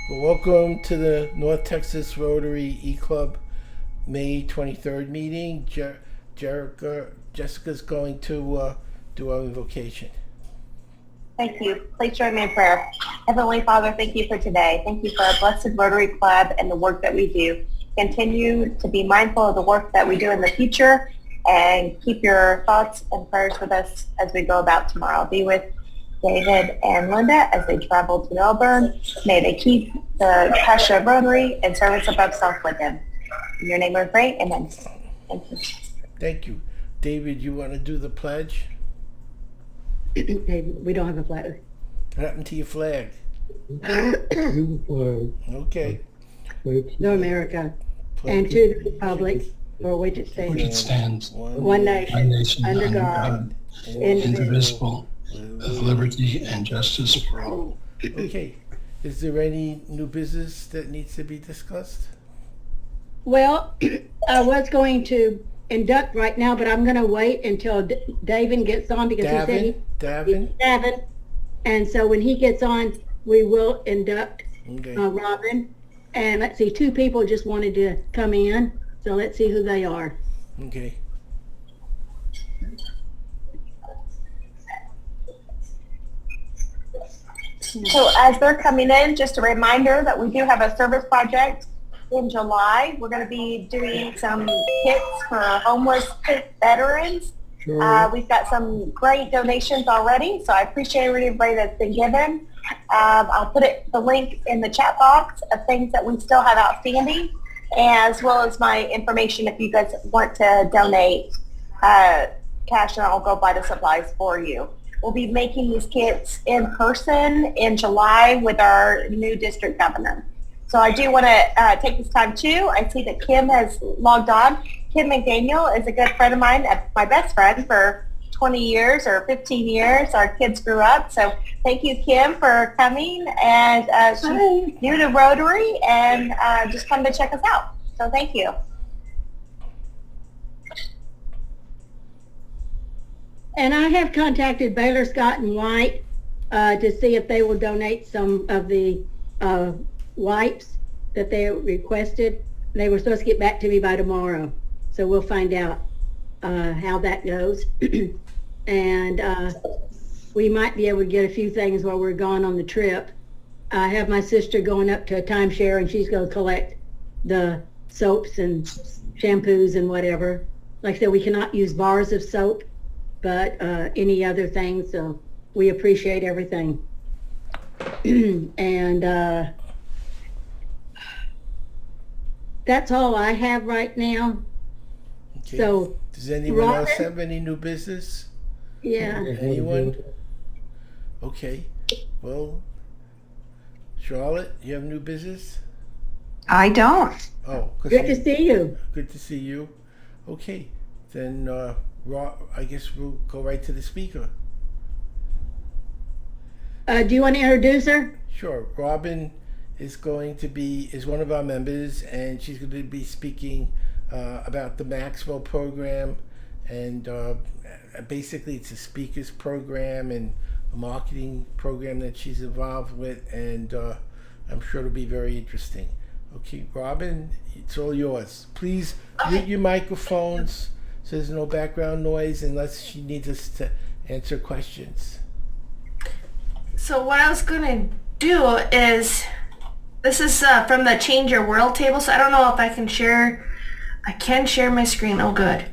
Well, welcome to the North Texas Rotary E Club May 23rd meeting. Jessica's going to do our invocation. Thank you. Please join me in prayer. Heavenly Father, thank you for today. Thank you for our blessed Rotary Club and the work that we do. Continue to be mindful of the work that we do in the future and keep your thoughts and prayers with us as we go about tomorrow. Be with David and Linda as they travel to Melbourne. May they keep the passion of Rotary and service above self with them. In your name we pray. Amen. Thank you. Thank you. David, you want to do the pledge? David, we don't have a flag. What happened to your flag? Flag. Okay. No America. And to the republic for which it Which it stands, stands, one nation, under God, indivisible, with liberty and justice for all. Okay. Is there any new business that needs to be discussed? Well, I was going to induct right now, but I'm going to wait until Davin gets on because Davin? Davin. And so when he gets on, we will induct Okay. Robin. And let's see, two people just wanted to come in. So let's see who they are. Okay. So as they're coming in, just a reminder that we do have a service project in July. We're going to be doing some kits for homeless veterans. We've got some great donations already, so I appreciate everybody that's been given. I'll put the link in the chat box of things that we still have outstanding, as well as my information if you guys want to donate cash, and I'll go buy the supplies for you. We'll be making these kits in person in July with our new district governor. So I do want to take this time too. I see that Kim has logged on. Kim McDaniel is a good friend of mine, my best friend for 20 years or 15 years. Our kids grew up. So thank you, Kim, for coming. And she's new to Rotary and just come to check us out. So thank you. And I have contacted Baylor Scott and White to see if they will donate some of the wipes that they requested. They were supposed to get back to me by tomorrow. So we'll find out how that goes. And we might be able to get a few things while we're gone on the trip. I have my sister going up to a timeshare and she's going to collect the soaps and shampoos and whatever. Like I said, we cannot use bars of soap, but any other things. So we appreciate everything. And that's all I have right now. Okay. So, does anyone else Robin? have any new business? yeah. Anyone? Okay. Well, Charlotte, you have new business? I don't. Oh, Good to see you. Good to see you. Okay. Then I guess we'll go right to the speaker. Do you want to introduce her? Sure. Robin is one of our members, and she's going to be speaking about the Maxwell program, and basically it's a speakers program and a marketing program that she's involved with, and I'm sure it'll be very interesting. Okay, Robin, it's all yours. Please mute your microphones so there's no background noise unless she needs us to answer questions. So what I was going to do is, this is from the Change Your World table, so I don't know if I can share my screen. Oh, good.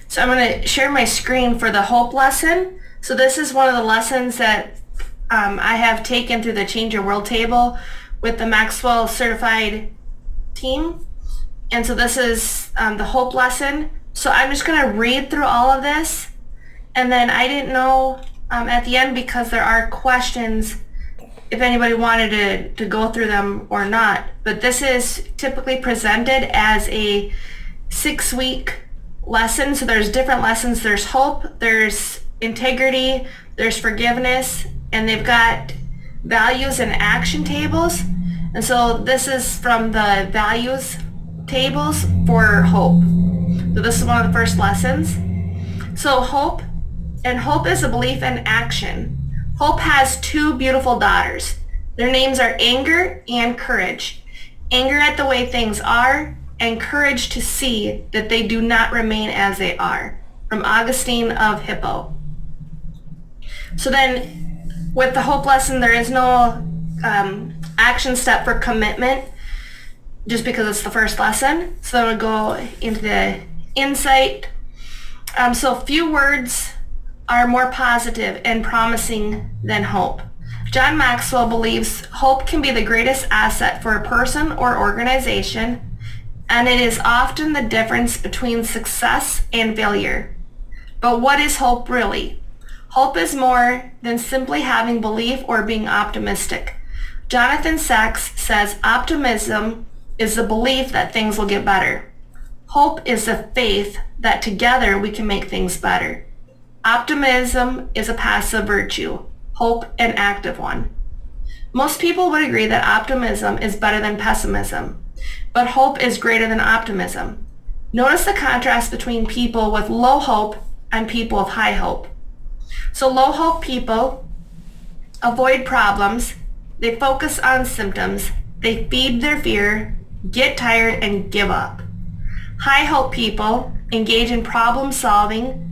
So I'm going to share my screen for the Hope lesson. So this is one of the lessons that I have taken through the Change Your World table with the Maxwell certified team. And so this is the Hope lesson. So I'm just going to read through all of this. And then I didn't know at the end, because there are questions, if anybody wanted to go through them or not. But this is typically presented as a 6-week lesson. So there's different lessons. There's hope, there's integrity, there's forgiveness, and they've got values and action tables. And so this is from the values tables for hope. So this is one of the first lessons. So hope is a belief in action. Hope has 2 beautiful daughters. Their names are anger and courage. Anger at the way things are, and courage to see that they do not remain as they are. From Augustine of Hippo. So then, with the hope lesson, there is no action step for commitment, just because it's the first lesson. So then we'll go into the insight. So few words are more positive and promising than hope. John Maxwell believes hope can be the greatest asset for a person or organization, and it is often the difference between success and failure. But what is hope really? Hope is more than simply having belief or being optimistic. Jonathan Sachs says optimism is the belief that things will get better. Hope is the faith that together we can make things better. Optimism is a passive virtue, hope an active one. Most people would agree that optimism is better than pessimism, but hope is greater than optimism. Notice the contrast between people with low hope and people with high hope. So low hope people avoid problems, they focus on symptoms, they feed their fear, get tired, and give up. High hope people engage in problem solving,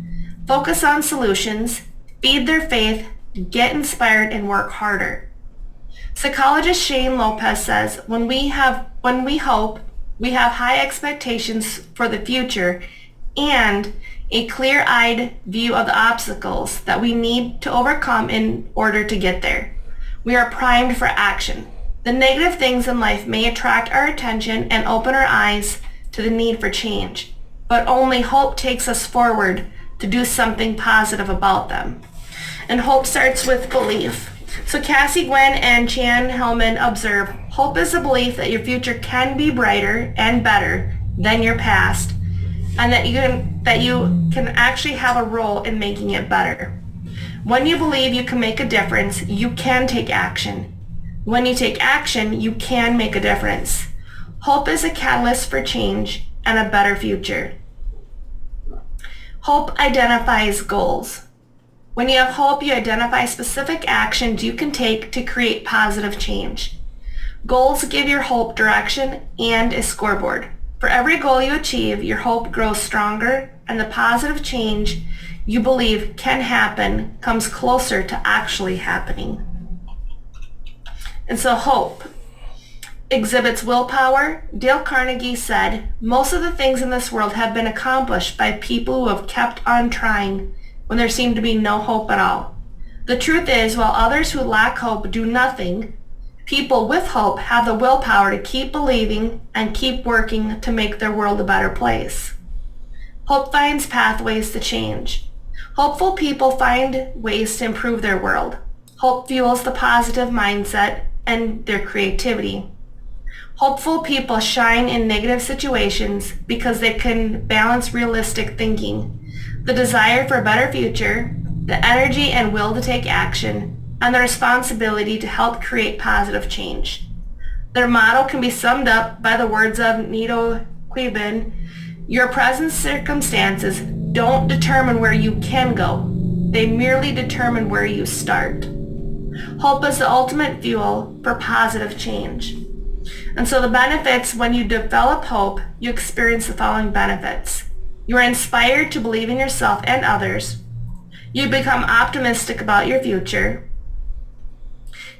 focus on solutions, feed their faith, get inspired, and work harder. Psychologist Shane Lopez says, when we hope, we have high expectations for the future and a clear-eyed view of the obstacles that we need to overcome in order to get there. We are primed for action. The negative things in life may attract our attention and open our eyes to the need for change, but only hope takes us forward to do something positive about them. And hope starts with belief. So Cassie Gwen and Chan Hellman observe, hope is a belief that your future can be brighter and better than your past, and that you can actually have a role in making it better. When you believe you can make a difference, you can take action. When you take action, you can make a difference. Hope is a catalyst for change and a better future. Hope identifies goals. When you have hope, you identify specific actions you can take to create positive change. Goals give your hope direction and a scoreboard. For every goal you achieve, your hope grows stronger, and the positive change you believe can happen comes closer to actually happening. And so hope exhibits willpower. Dale Carnegie said, most of the things in this world have been accomplished by people who have kept on trying when there seemed to be no hope at all. The truth is, while others who lack hope do nothing, people with hope have the willpower to keep believing and keep working to make their world a better place. Hope finds pathways to change. Hopeful people find ways to improve their world. Hope fuels the positive mindset and their creativity. Hopeful people shine in negative situations because they can balance realistic thinking, the desire for a better future, the energy and will to take action, and the responsibility to help create positive change. Their motto can be summed up by the words of Nido Qubein, your present circumstances don't determine where you can go, they merely determine where you start. Hope is the ultimate fuel for positive change. And so the benefits, when you develop hope, you experience the following benefits. You are inspired to believe in yourself and others. You become optimistic about your future.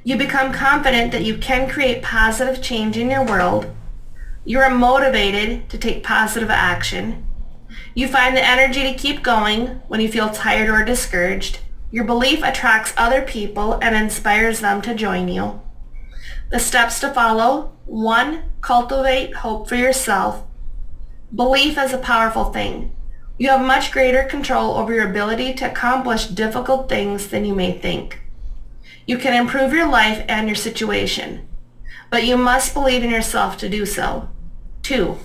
You become confident that you can create positive change in your world. You are motivated to take positive action. You find the energy to keep going when you feel tired or discouraged. Your belief attracts other people and inspires them to join you. The steps to follow: 1. Cultivate hope for yourself. Belief is a powerful thing. You have much greater control over your ability to accomplish difficult things than you may think. You can improve your life and your situation, but you must believe in yourself to do so. 2.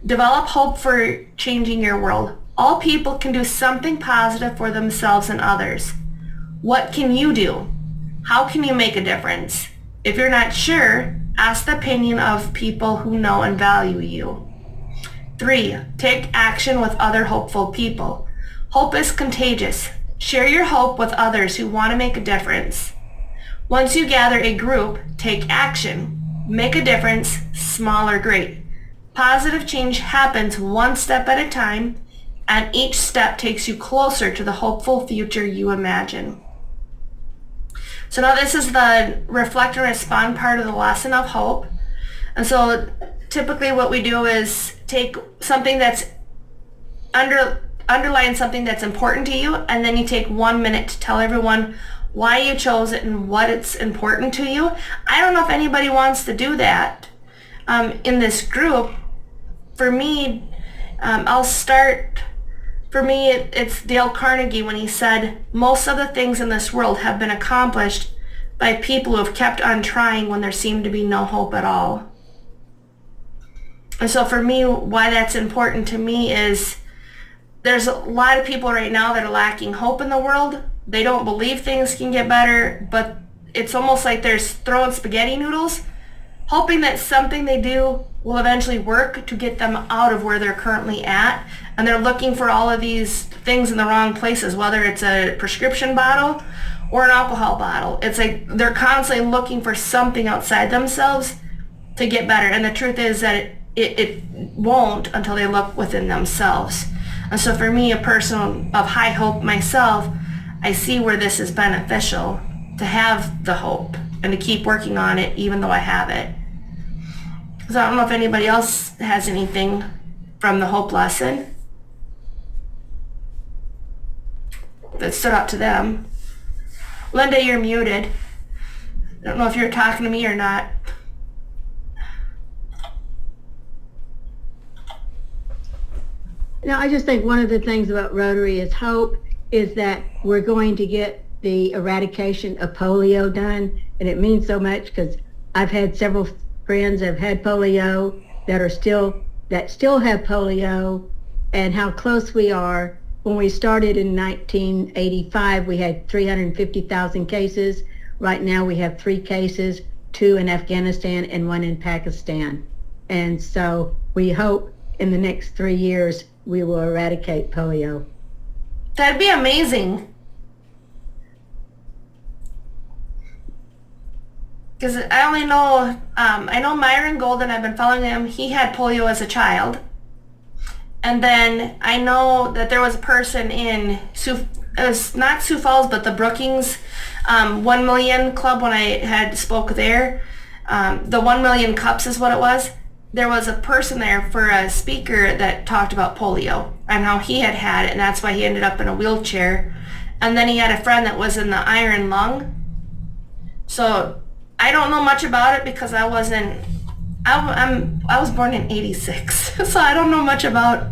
Develop hope for changing your world. All people can do something positive for themselves and others. What can you do? How can you make a difference? If you're not sure, ask the opinion of people who know and value you. 3. Take action with other hopeful people. Hope is contagious. Share your hope with others who want to make a difference. Once you gather a group, take action. Make a difference, small or great. Positive change happens one step at a time, and each step takes you closer to the hopeful future you imagine. So now this is the reflect and respond part of the lesson of hope. And so typically what we do is take something that's underline something that's important to you, and then you take 1 minute to tell everyone why you chose it and what it's important to you. I don't know if anybody wants to do that in this group. For me, I'll start. For me, it's Dale Carnegie when he said, most of the things in this world have been accomplished by people who have kept on trying when there seemed to be no hope at all. And so for me, why that's important to me is there's a lot of people right now that are lacking hope in the world. They don't believe things can get better, but it's almost like they're throwing spaghetti noodles, hoping that something they do will eventually work to get them out of where they're currently at. And they're looking for all of these things in the wrong places, whether it's a prescription bottle or an alcohol bottle. It's like they're constantly looking for something outside themselves to get better. And the truth is that it won't until they look within themselves. And so for me, a person of high hope myself, I see where this is beneficial to have the hope and to keep working on it even though I have it. So I don't know if anybody else has anything from the hope lesson that stood out to them. Linda, you're muted. I don't know if you're talking to me or not. Now, I just think one of the things about Rotary is hope is that we're going to get the eradication of polio done. And it means so much because I've had several friends that have had polio that still have polio, and how close we are. When we started in 1985, we had 350,000 cases. Right now we have 3 cases, 2 in Afghanistan and 1 in Pakistan. And so we hope in the next 3 years we will eradicate polio. That'd be amazing. Because I only know, I know Myron Golden, I've been following him, he had polio as a child. And then I know that there was a person in, not Sioux Falls, but the Brookings 1 Million Club when I had spoke there. The 1 Million Cups is what it was. There was a person there for a speaker that talked about polio and how he had it, and that's why he ended up in a wheelchair. And then he had a friend that was in the iron lung. So I don't know much about it because I was born in 86, so I don't know much about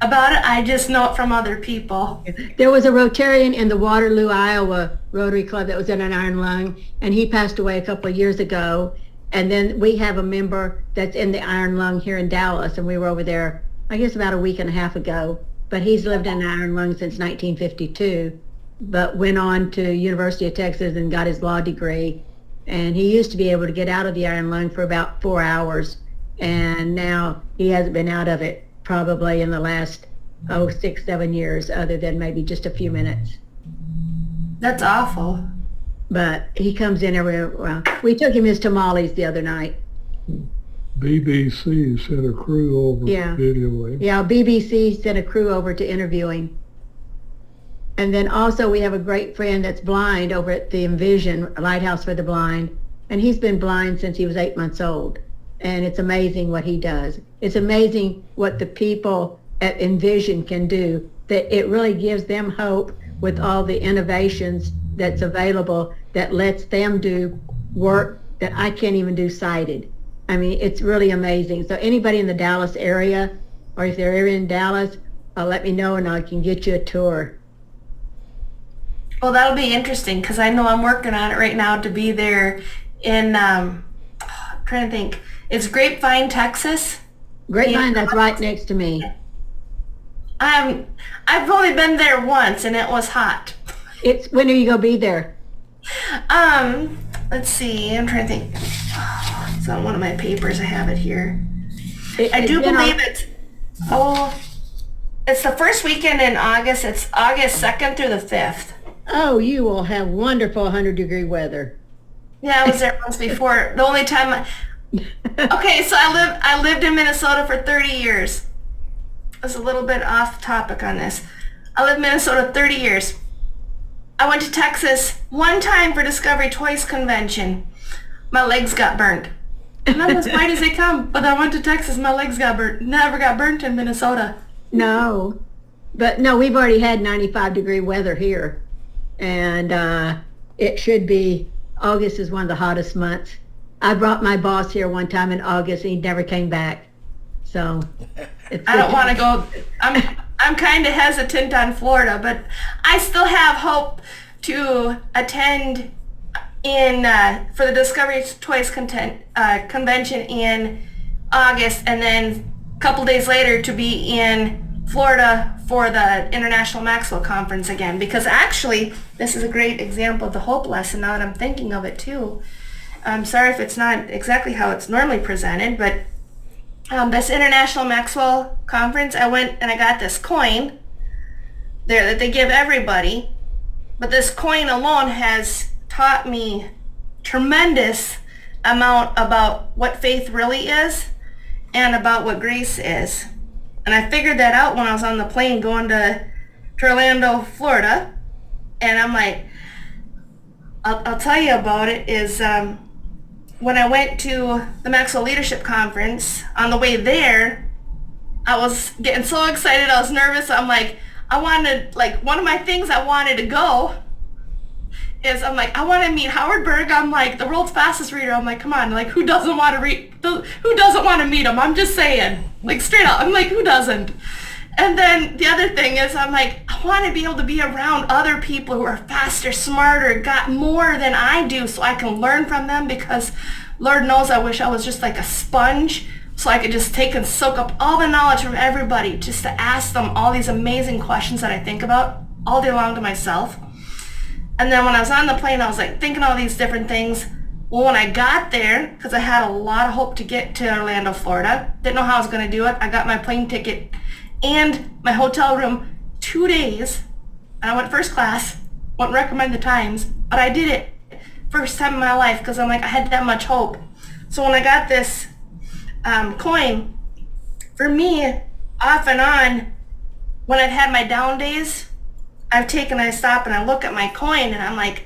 it. I just know it from other people. There was a Rotarian in the Waterloo, Iowa Rotary Club that was in an iron lung, and he passed away a couple of years ago. And then we have a member that's in the iron lung here in Dallas, and we were over there, I guess, about a week and a half ago. But he's lived in an iron lung since 1952, but went on to University of Texas and got his law degree. And he used to be able to get out of the iron lung for about 4 hours, and now he hasn't been out of it probably in the last 6, 7 years, other than maybe just a few minutes. That's awful. But he comes in well, we took him his tamales the other night. BBC sent a crew over to video him. Yeah, BBC sent a crew over to interview him. And then also we have a great friend that's blind over at the Envision Lighthouse for the Blind. And he's been blind since he was 8 months old. And it's amazing what he does. It's amazing what the people at Envision can do, that it really gives them hope with all the innovations that's available that lets them do work that I can't even do sighted. I mean, it's really amazing. So anybody in the Dallas area, or if they're ever in Dallas, let me know and I can get you a tour. Well, that'll be interesting because I know I'm working on it right now to be there in, I'm trying to think, it's Grapevine, Texas. Grapevine, that's right next to me. I've only been there once and it was hot. When are you going to be there? Let's see, I'm trying to think. It's on one of my papers, I have it here. I do believe it's the first weekend in August. It's August 2nd through the 5th. Oh, you will have wonderful 100-degree weather. Yeah, I was there once before. The only time okay, so I lived in Minnesota for 30 years. I was a little bit off topic on this. I lived in Minnesota 30 years. I went to Texas one time for Discovery Toys Convention. My legs got burnt. And I'm as white as they come, but I went to Texas, my legs got burnt. Never got burnt in Minnesota. No, but no, we've already had 95-degree weather here, and it should be, August is one of the hottest months. I brought my boss here one time in August, and he never came back. So I don't want to go. I'm kind of hesitant on Florida, but I still have hope to attend in for the Discovery Toys convention in August, and then a couple days later to be in Florida for the International Maxwell Conference again. Because actually, this is a great example of the hope lesson now that I'm thinking of it too. I'm sorry if it's not exactly how it's normally presented, but this International Maxwell Conference, I went and I got this coin there that they give everybody, but this coin alone has taught me tremendous amount about what faith really is and about what grace is. And I figured that out when I was on the plane going to Orlando, Florida, and I'm like, I'll tell you about it is when I went to the Maxwell Leadership Conference, on the way there, I was getting so excited, I was nervous. I'm like, one of my things I wanted to go is, I'm like, I want to meet Howard Berg. I'm like, the world's fastest reader. I'm like, come on, like, who doesn't want to meet him? I'm just saying, like, straight up. I'm like, who doesn't? And then the other thing is, I'm like, I want to be able to be around other people who are faster, smarter, got more than I do, so I can learn from them, because Lord knows I wish I was just like a sponge, so I could just take and soak up all the knowledge from everybody, just to ask them all these amazing questions that I think about all day long to myself. And then when I was on the plane, I was like thinking all these different things. Well, when I got there, because I had a lot of hope to get to Orlando, Florida, didn't know how I was going to do it. I got my plane ticket and my hotel room 2 days. And I went first class. Wouldn't recommend the times, but I did it first time in my life because I'm like, I had that much hope. So when I got this coin, for me, off and on, when I've had my down days, I stop and I look at my coin and I'm like,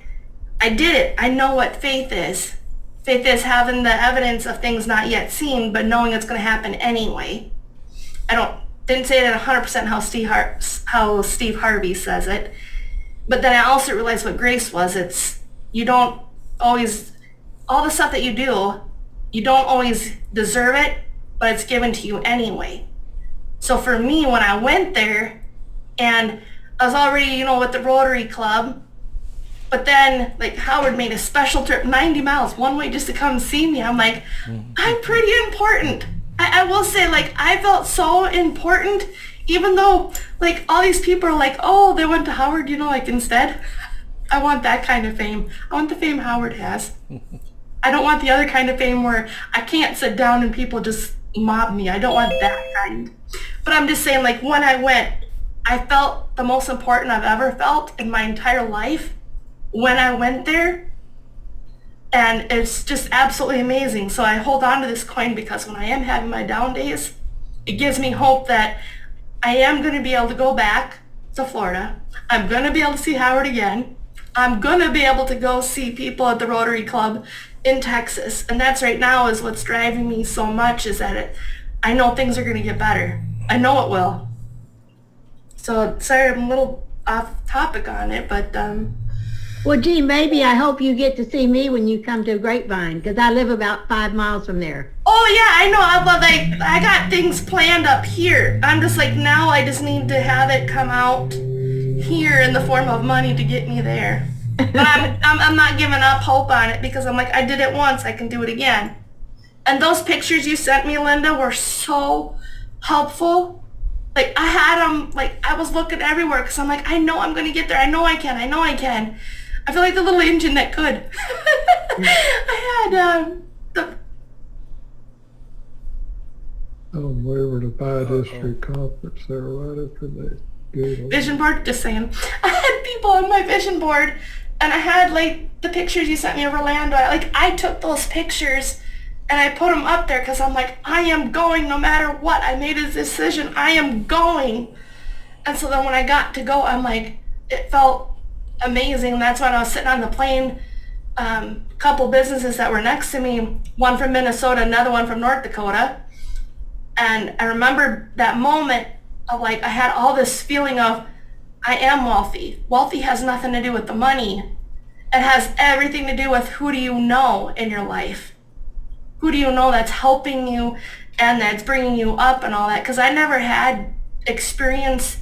I did it. I know what faith is. Faith is having the evidence of things not yet seen, but knowing it's going to happen anyway. Didn't say it 100% how Steve Harvey says it, but then I also realized what grace was. It's, you don't always, all the stuff that you do, you don't always deserve it, but it's given to you anyway. So for me, when I went there, and I was already, with the Rotary Club, but then, like, Howard made a special trip, 90 miles, one way just to come see me. I'm like, I'm pretty important. I will say, like, I felt so important, even though, like, all these people are like, oh, they went to Howard, like, instead. I want that kind of fame. I want the fame Howard has. I don't want the other kind of fame where I can't sit down and people just mob me. I don't want that kind. But I'm just saying, like, when I went, I felt the most important I've ever felt in my entire life when I went there. And it's just absolutely amazing. So I hold on to this coin because when I am having my down days, it gives me hope that I am going to be able to go back to Florida. I'm going to be able to see Howard again. I'm going to be able to go see people at the Rotary Club in Texas. And that's right now is what's driving me so much, is that I know things are going to get better. I know it will. So sorry, I'm a little off topic on it, but well, gee, maybe I hope you get to see me when you come to Grapevine, because I live about 5 miles from there. Oh yeah, I know. I got things planned up here. I'm just like, now I just need to have it come out here in the form of money to get me there. But I'm not giving up hope on it, because I'm like, I did it once, I can do it again. And those pictures you sent me, Linda, were so helpful. Like, I had them, like, I was looking everywhere, because I'm like, I know I'm going to get there. I know I can. I feel like the little engine that could. I had the... We were at the Pi District Conference there right after that. Vision board, just saying. I had people on my vision board, and I had like the pictures you sent me of Orlando. I took those pictures and I put them up there because I'm like, I am going no matter what. I made a decision. I am going. And so then when I got to go, I'm like, it felt amazing. That's when I was sitting on the plane. Couple businesses that were next to me, one from Minnesota, another one from North Dakota. And I remember that moment of like, I had all this feeling of, I am wealthy. Wealthy has nothing to do with the money. It has everything to do with who do you know in your life. Who do you know that's helping you and that's bringing you up and all that? Because I never had experience.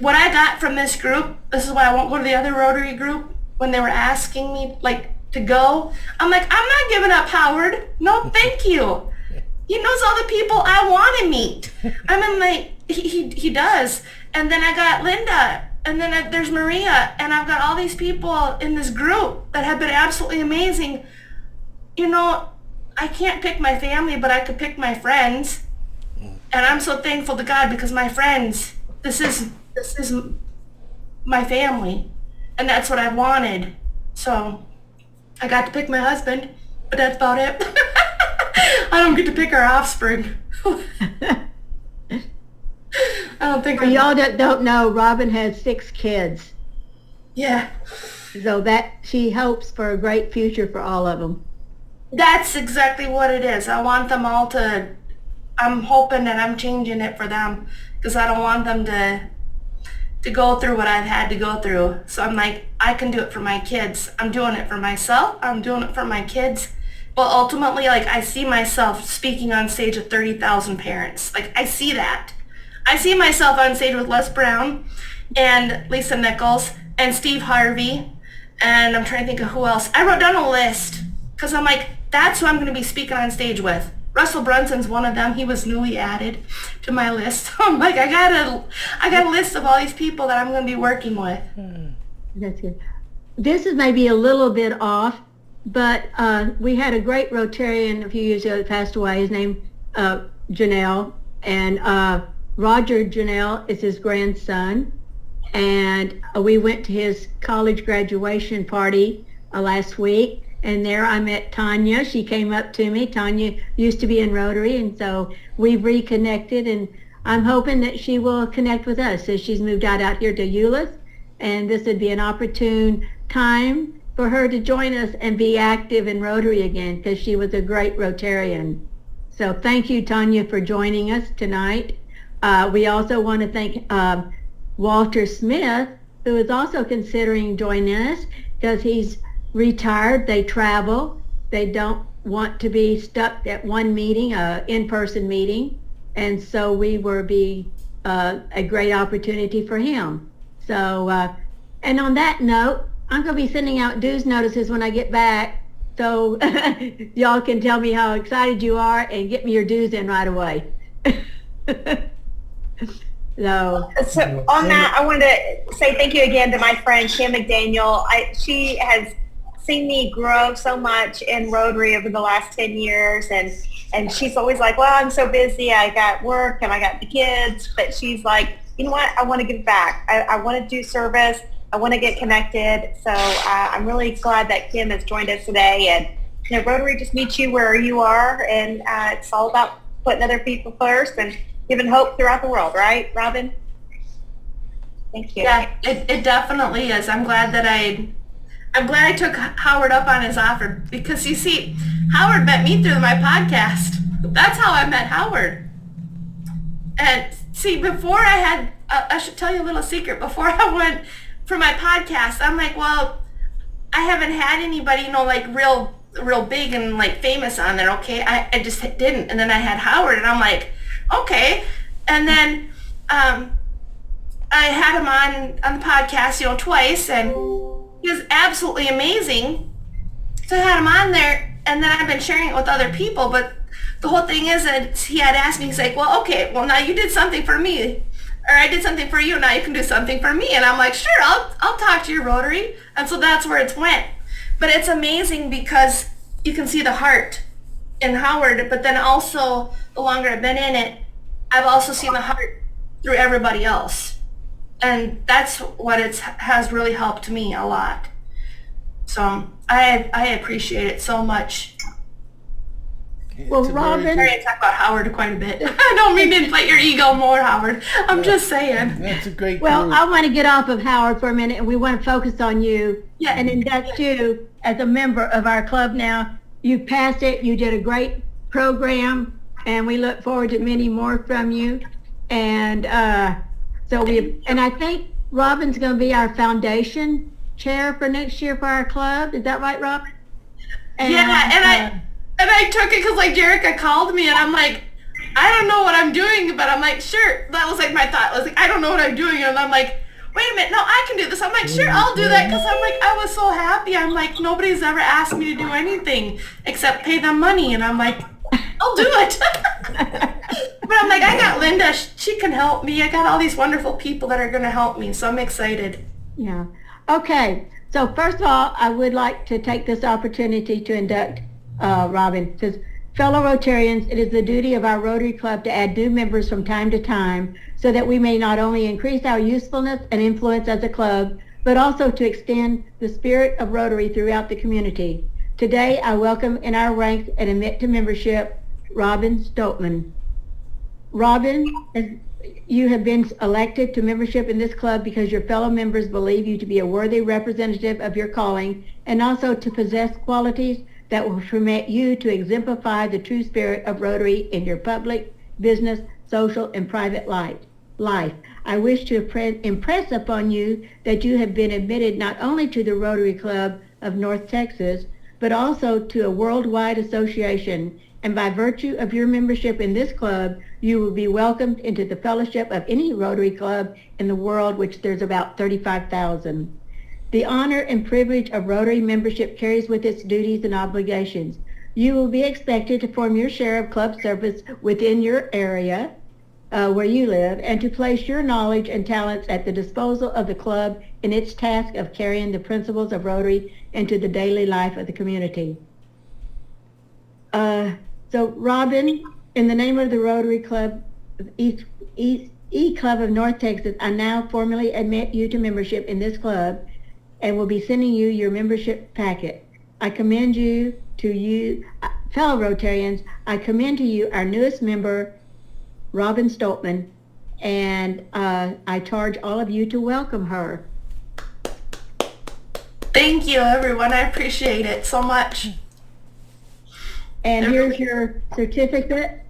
What I got from this group, this is why I won't go to the other Rotary group, when they were asking me like to go, I'm like, I'm not giving up Howard. No, thank you. He knows all the people I want to meet. I mean, like, he does. And then I got Linda, and then there's Maria, and I've got all these people in this group that have been absolutely amazing. You know, I can't pick my family, but I could pick my friends. And I'm so thankful to God because my friends, this is my family. And that's what I wanted. So I got to pick my husband, but that's about it. I don't get to pick our offspring. I don't think For y'all that don't know, Robin has 6 kids. Yeah. So that she hopes for a great future for all of them. That's exactly what it is. I want them all to, I'm hoping that I'm changing it for them because I don't want them to go through what I've had to go through. So I'm like, I can do it for my kids. I'm doing it for myself. I'm doing it for my kids. But ultimately, like, I see myself speaking on stage with 30,000 parents. Like, I see that. I see myself on stage with Les Brown and Lisa Nichols and Steve Harvey. And I'm trying to think of who else. I wrote down a list because I'm like, that's who I'm going to be speaking on stage with. Russell Brunson's one of them. He was newly added to my list. I'm like, I got a list of all these people that I'm going to be working with. That's good. This is maybe a little bit off, but we had a great Rotarian a few years ago that passed away. His name Janelle, and Roger Janelle is his grandson. And we went to his college graduation party last week. And there I met Tanya. She came up to me. Tanya used to be in Rotary, and so we've reconnected, and I'm hoping that she will connect with us as she's moved out here to Euless, and this would be an opportune time for her to join us and be active in Rotary again because she was a great Rotarian. So thank you, Tanya, for joining us tonight. We also want to thank Walter Smith, who is also considering joining us because he's retired. They travel. They don't want to be stuck at one meeting, in-person meeting, and so we will be a great opportunity for him. So, and on that note, I'm going to be sending out dues notices when I get back, so y'all can tell me how excited you are and get me your dues in right away. So on that, I wanted to say thank you again to my friend Kim McDaniel. She has seen me grow so much in Rotary over the last 10 years, and she's always like, well, I'm so busy, I got work and I got the kids, but she's like, you know what, I want to give back. I want to do service. I want to get connected. So I'm really glad that Kim has joined us today. And you know, Rotary just meets you where you are, and it's all about putting other people first and giving hope throughout the world, right, Robin? Thank you. Yeah, it definitely is. I'm glad I took Howard up on his offer because, you see, Howard met me through my podcast. That's how I met Howard. And see, before I had, I should tell you a little secret. Before I went for my podcast, I'm like, well, I haven't had anybody, like real big and like famous on there. Okay, I just didn't. And then I had Howard, and I'm like, okay. And then I had him on the podcast, twice, and he was absolutely amazing. So I had him on there, and then I've been sharing it with other people. But the whole thing is that he had asked me, he's like, well, okay, well, now you did something for me, or I did something for you, now you can do something for me. And I'm like, sure, I'll talk to your Rotary. And so that's where it's went. But it's amazing because you can see the heart in Howard, but then also the longer I've been in it, I've also seen the heart through everybody else. And that's what has really helped me a lot. So I appreciate it so much. Well, It's a very Robin- Sorry, I talk about Howard quite a bit. I don't mean to inflate your ego more, Howard. I'm just saying. That's a great Well, group. I want to get off of Howard for a minute, and we want to focus on you Yeah. and induct you as a member of our club now. You passed it. You did a great program, and we look forward to many more from you. And and I think Robin's going to be our foundation chair for next year for our club. Is that right, Rob? And I took it because like Jerica called me and I'm like, I don't know what I'm doing, but I'm like, sure. That was like my thought. I was like, I don't know what I'm doing, and I'm like, wait a minute, no, I can do this. I'm like, sure, I'll do that, because I'm like, I was so happy. I'm like, nobody's ever asked me to do anything except pay them money, and I'm like, I'll do it. But I'm like, I got Linda. She can help me. I got all these wonderful people that are going to help me, so I'm excited. Yeah. Okay. So first of all, I would like to take this opportunity to induct Robin. It says, fellow Rotarians, it is the duty of our Rotary Club to add new members from time to time so that we may not only increase our usefulness and influence as a club, but also to extend the spirit of Rotary throughout the community. Today, I welcome in our ranks and admit to membership Robin Stoltman. Robin, you have been elected to membership in this club because your fellow members believe you to be a worthy representative of your calling and also to possess qualities that will permit you to exemplify the true spirit of Rotary in your public, business, social, and private life. I wish to impress upon you that you have been admitted not only to the Rotary Club of North Texas, but also to a worldwide association, and by virtue of your membership in this club, you will be welcomed into the fellowship of any Rotary Club in the world, which there's about 35,000. The honor and privilege of Rotary membership carries with its duties and obligations. You will be expected to perform your share of club service within your area where you live and to place your knowledge and talents at the disposal of the club in its task of carrying the principles of Rotary into the daily life of the community. So Robin, in the name of the Rotary Club, E-Club of North Texas, I now formally admit you to membership in this club and will be sending you your membership packet. I commend you to you, fellow Rotarians, I commend to you our newest member, Robin Stoltman, and I charge all of you to welcome her. Thank you, everyone. I appreciate it so much. And here's your certificate.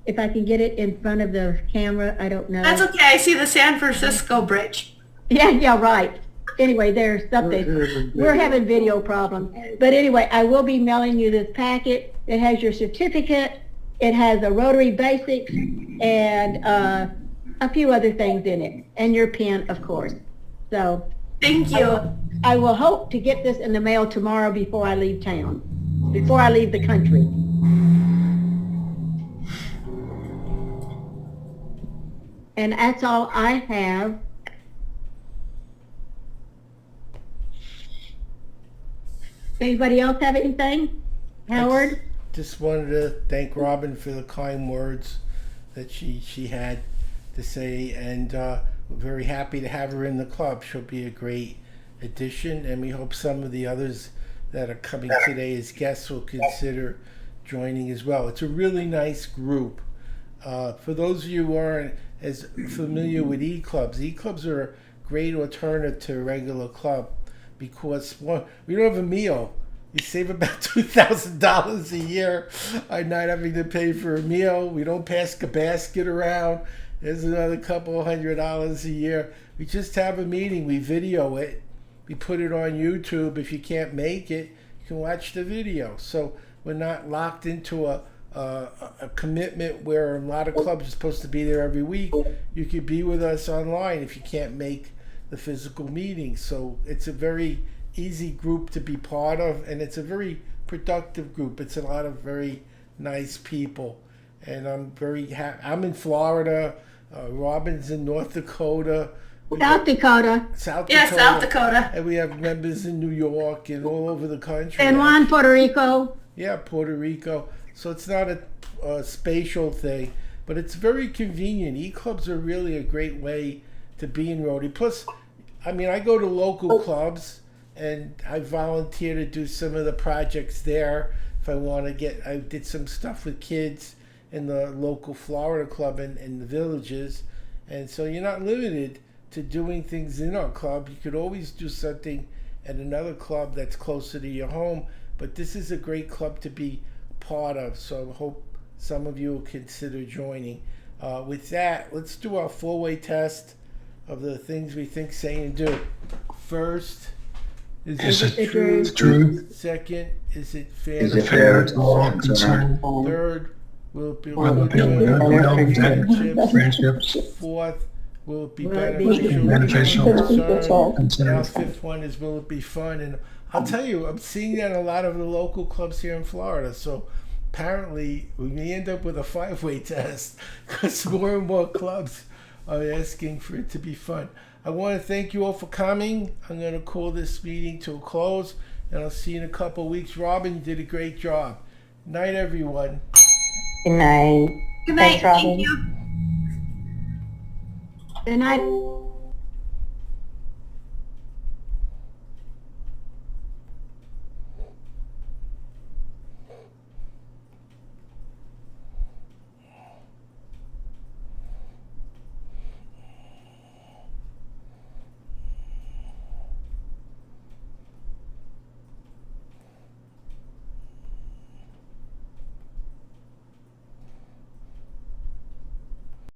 If I can get it in front of the camera, I don't know. That's okay. I see the San Francisco Bridge. Yeah, right. Anyway, there's something. We're having video problems. But anyway, I will be mailing you this packet. It has your certificate. It has a Rotary Basics and a few other things in it. And your pen, of course. So Thank you. I will hope to get this in the mail tomorrow before I leave town, before I leave the country. And that's all I have. Anybody else have anything? Howard? Just wanted to thank Robin for the kind words that she had to say, and we're very happy to have her in the club. She'll be a great addition, and we hope some of the others that are coming today as guests will consider joining as well. It's a really nice group. For those of you who aren't as familiar with E-Clubs, E-Clubs are a great alternative to a regular club because we don't have a meal. You save about $2,000 a year by not having to pay for a meal. We don't pass a basket around. There's another couple $100 a year. We just have a meeting. We video it. We put it on YouTube. If you can't make it, you can watch the video. So we're not locked into a commitment where a lot of clubs are supposed to be there every week. You could be with us online if you can't make the physical meeting. So it's a very easy group to be part of, and it's a very productive group. It's a lot of very nice people, and I'm very happy. I'm in Florida. Robin's in North Dakota. South Dakota. South Dakota. Yeah, South Dakota. And we have members in New York and all over the country. San Juan, Puerto Rico. Yeah, Puerto Rico. So it's not a spatial thing, but it's very convenient. E-clubs are really a great way to be in Rotary. Plus, I mean, I go to local clubs and I volunteer to do some of the projects there. If I want to get, I did some stuff with kids in the local Florida club in the villages. And so you're not limited to doing things in our club. You could always do something at another club that's closer to your home. But this is a great club to be part of. So I hope some of you will consider joining. With that, let's do our four-way test of the things we think, say, and do. First, Is it it true? true? Second, is it fair? Is it fair to all concerned? Third, will it be Will it be good good friendships? Fourth, will it be Will it be beneficial? beneficial? Now, fifth one is, will it be fun? And I'll tell you, I'm seeing that in a lot of the local clubs here in Florida. So apparently, we may end up with a five-way test because more and more clubs are asking for it to be fun. I want to thank you all for coming. I'm going to call this meeting to a close, and I'll see you in a couple of weeks. Robin, you did a great job. Night, everyone. Good night. Good night. Thanks, Robin. Thank you. Good night.